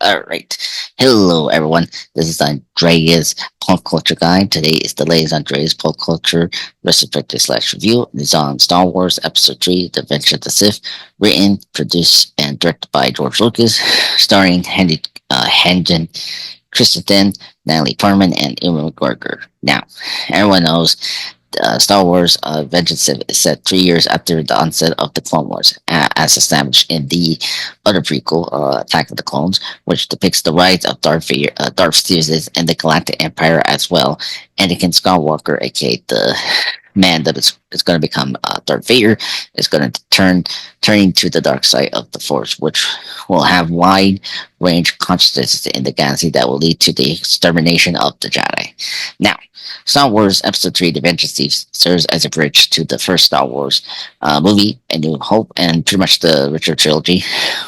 Alright. Hello, everyone. This is Andreas Pop Culture Guide. Today is the latest Andreas Pop Culture retrospective slash review. It is on Star Wars Episode 3, The Adventure of the Sith, written, produced, and directed by George Lucas, starring Hayden Christensen, Natalie Portman, and Ewan McGregor. Now, everyone knows Star Wars Vengeance is set 3 years after the onset of the Clone Wars, as established in the other prequel, Attack of the Clones, which depicts the rise of Darth Sidious and the Galactic Empire as well. Anakin Skywalker, aka the man that is going to become Darth Vader, is going to turning to the dark side of the Force, which will have wide range consequences in the galaxy that will lead to the extermination of the Jedi. Now, Star Wars Episode 3 The Adventure of Steve serves as a bridge to the first Star Wars movie, A New Hope, and pretty much the richer trilogy,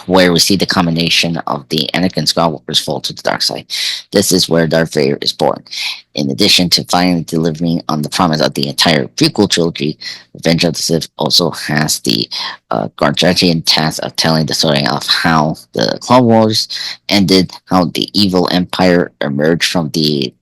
where we see the combination of the Anakin Skywalker's fall to the dark side. This is where Darth Vader is born. In addition to finally delivering on the promise of the entire prequel trilogy, Revenge of the Sith also has the gargantuan task of telling the story of how the Clone Wars ended, how the evil empire emerged from the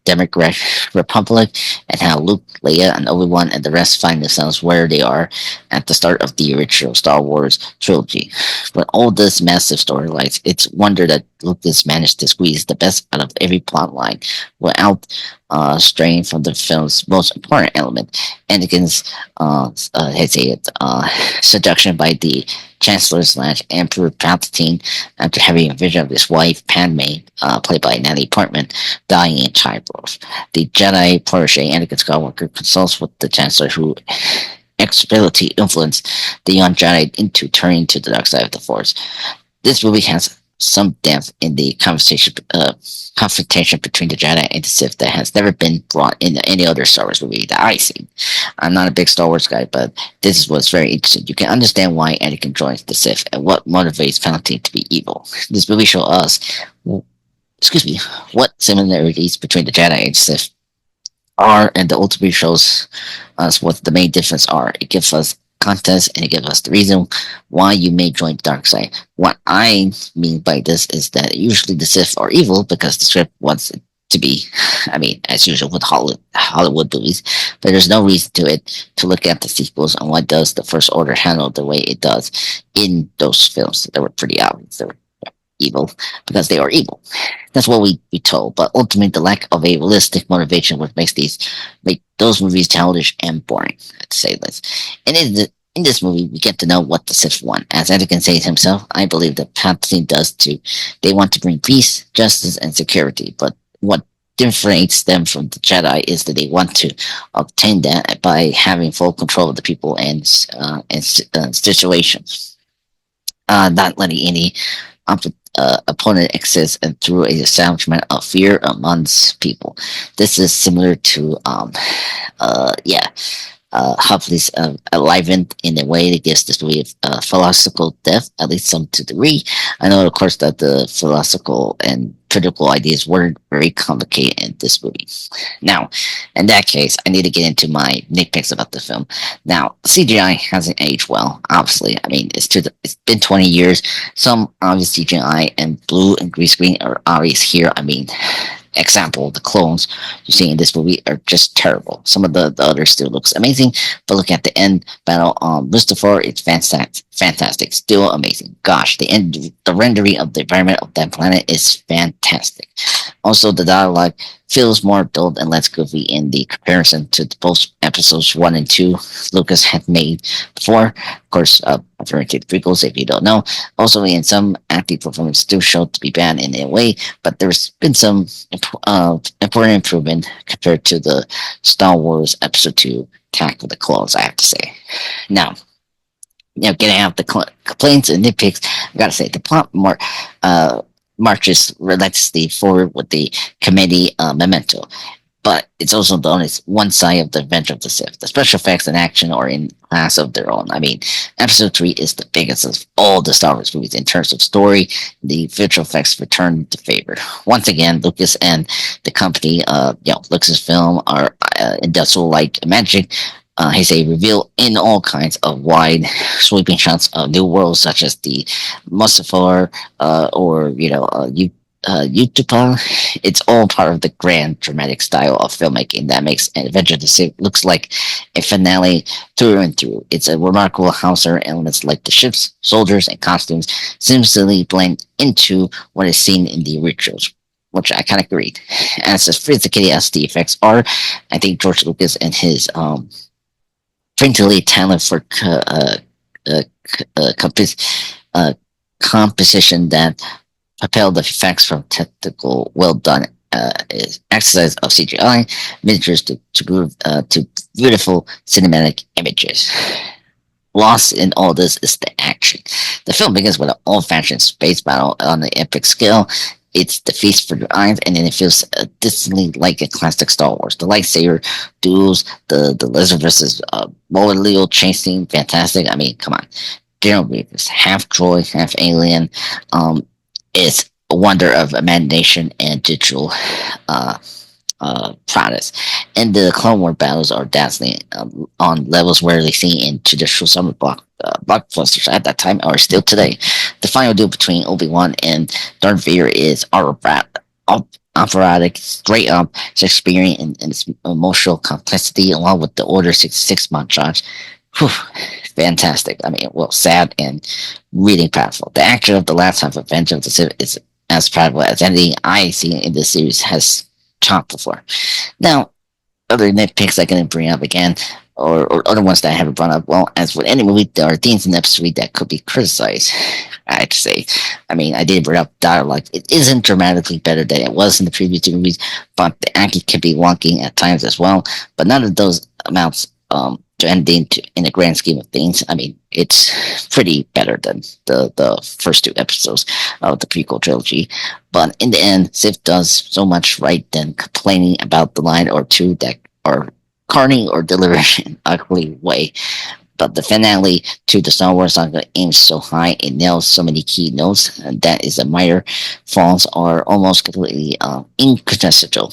Democratic Republic, and how Luke, Leia, and Obi-Wan and the rest find themselves where they are at the start of the original Star Wars trilogy. With all this massive storylines, it's wonder that Lucas managed to squeeze the best out of every plot line without straying from the film's most important element, Anakin's seduction by the Chancellor slash Emperor Palpatine after having a vision of his wife Padme, played by Natalie Portman, dying in childbirth. The Jedi protege Anakin Skywalker consults with the Chancellor, who ability influenced the young Jedi into turning to the dark side of the Force. This movie has some depth in the confrontation between the Jedi and the Sith that has never been brought in any other Star Wars movie that I've seen. I'm not a big Star Wars guy, but this is what's very interesting. You can understand why Anakin joins the Sith and what motivates Palpatine to be evil. This movie shows us, what similarities between the Jedi and Sith are, and the ultimately shows us what the main difference are. It gives us context and it gives us the reason why you may join the dark side. What I mean by this is that usually the Sith are evil because the script wants it to be. I mean, as usual with Hollywood movies, but there's no reason to it to look at the sequels and what does the First Order handle the way it does in those films. They were pretty obvious. They were evil because they are evil. That's what we told. But ultimately, the lack of a realistic motivation what makes those movies childish and boring, to say this. And in this movie, we get to know what the Sith want. As Anakin says himself, I believe that Palpatine does too. They want to bring peace, justice, and security. But what differentiates them from the Jedi is that they want to obtain that by having full control of the people and situations, not letting any opponent exist, and through a establishment of fear amongst people. This is similar to Huffley's enlivened in a way that gives this movie philosophical depth, at least some to degree. I know, of course, that the philosophical and critical ideas weren't very complicated in this movie. Now, in that case, I need to get into my nitpicks about the film. Now, CGI hasn't aged well, obviously. I mean, it's been 20 years. Some obvious CGI and blue and green screen are obvious here. I mean, example, the clones you see in this movie are just terrible. Some of the others still looks amazing, but look at the end battle on Mustafar, it's fantastic, still amazing. Gosh, the rendering of the environment of that planet is fantastic. Also, the dialogue feels more adult and less goofy in the comparison to both episodes 1 and 2 Lucas had made before. Of course, referring to the prequels, if you don't know. Also, in some acting performance still showed to be bad in a way, but there's been some important improvement compared to the Star Wars Episode 2 Attack of the Clones, I have to say. Now, getting out the complaints and nitpicks, I gotta say, the plot marches relentlessly forward with the committee memento, but it's also the only one side of the Adventure of the Sith. The special effects and action are in class of their own. I mean, Episode 3 is the biggest of all the Star Wars movies in terms of story. The visual effects return to favor. Once again, Lucas and the company, Lucasfilm are industrial like magic, He's a reveal in all kinds of wide, sweeping shots of new worlds such as the Mustafar, or Utapa. It's all part of the grand, dramatic style of filmmaking that makes Adventure of the Sith looks like a finale through and through. It's a remarkable how certain elements like the ships, soldiers, and costumes seamlessly blend into what is seen in the originals, which I kind of agreed. As sophisticated as the effects are, I think George Lucas and his frankly talent for uh, uh, composition that propel the effects from technical, well done exercise of CGI miniatures to beautiful cinematic images. Lost in all this is the action. The film begins with an old-fashioned space battle on the epic scale. It's the feast for your eyes, and then it feels distantly like a classic Star Wars. The lightsaber duels, the lizard versus Leo chase scene, fantastic. I mean, come on. General Grievous, half droid, half alien, is a wonder of imagination and digital uh, prowess. And the Clone War battles are dazzling on levels rarely seen in traditional summer blockbusters at that time or still today. The final duel between Obi-Wan and Darth Vader is operatic, straight up Shakespearean in its emotional complexity, along with the Order 66 montage. Whew, fantastic. I mean, well, sad and really powerful. The action of the last half of Revenge of the Sith is as powerful as anything I see in this series has chopped before. Now, other nitpicks I can bring up again, or other ones that I haven't brought up. Well, as with any movie, there are things in episode 3 that could be criticized. I'd say. I mean, I did bring up dialogue. It isn't dramatically better than it was in the previous two movies, but the acting can be wonky at times as well. But none of those amounts to anything in the grand scheme of things. I mean, it's pretty better than the first two episodes of the prequel trilogy. But in the end, Sif does so much right than complaining about the line or two that are corny or delivered in an ugly way. But the finale to the Star Wars saga aims so high, it nails so many key notes, and that is the minor falls are almost completely incontestable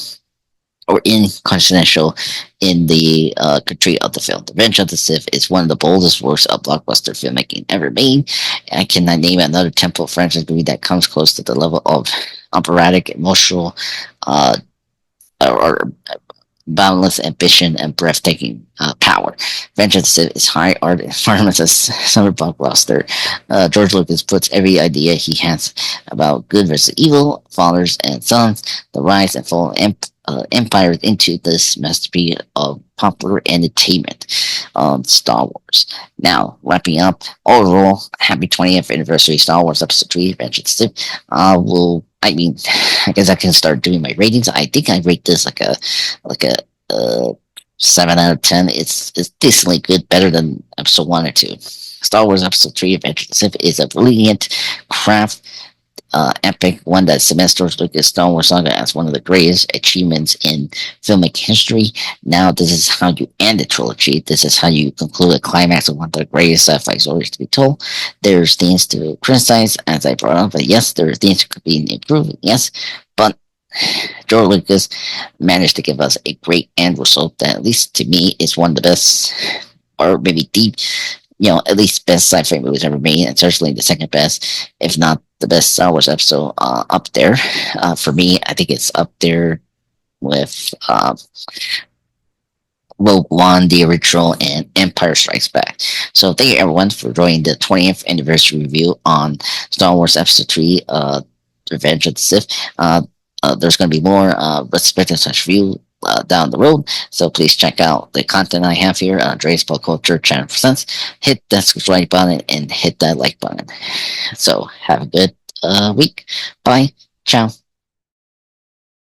or inconsequential in the country of the film. The Revenge of the Sith is one of the boldest works of blockbuster filmmaking ever made. I cannot name another temple franchise movie that comes close to the level of operatic, emotional, or boundless ambition and breathtaking power. Revenge of the Sith is high art and performance as summer blockbuster. George Lucas puts every idea he has about good versus evil, fathers and sons, the rise and fall empires into this masterpiece of popular entertainment on Star Wars. Now, wrapping up, overall, happy 20th anniversary Star Wars Episode 3, Revenge of the Sith. I guess I can start doing my ratings. I think I rate this like a 7 out of 10. It's decently good, better than Episode 1 or 2. Star Wars Episode 3, Revenge of the Sith is a brilliant craft epic, one that cements George Lucas' Star Wars saga as one of the greatest achievements in filmic history. Now, this is how you end the trilogy. This is how you conclude a climax of one of the greatest sci-fi stories to be told. There's things to criticize, as I brought up, but yes, there are things that could be improved, yes, but George Lucas managed to give us a great end result that, at least to me, is one of the best, or maybe the at least best sci-fi movies ever made, and certainly the second best, if not the best Star Wars episode up there. For me, I think it's up there with Rogue One, the original, and Empire Strikes Back. So thank you everyone for joining the 20th anniversary review on Star Wars Episode 3, Revenge of the Sith. There's going to be more retrospective such review down the road, so please check out the content I have here on Dre's Pop Culture Channel Presents. Hit that subscribe button and hit that like button. So have a good week. Bye. Ciao.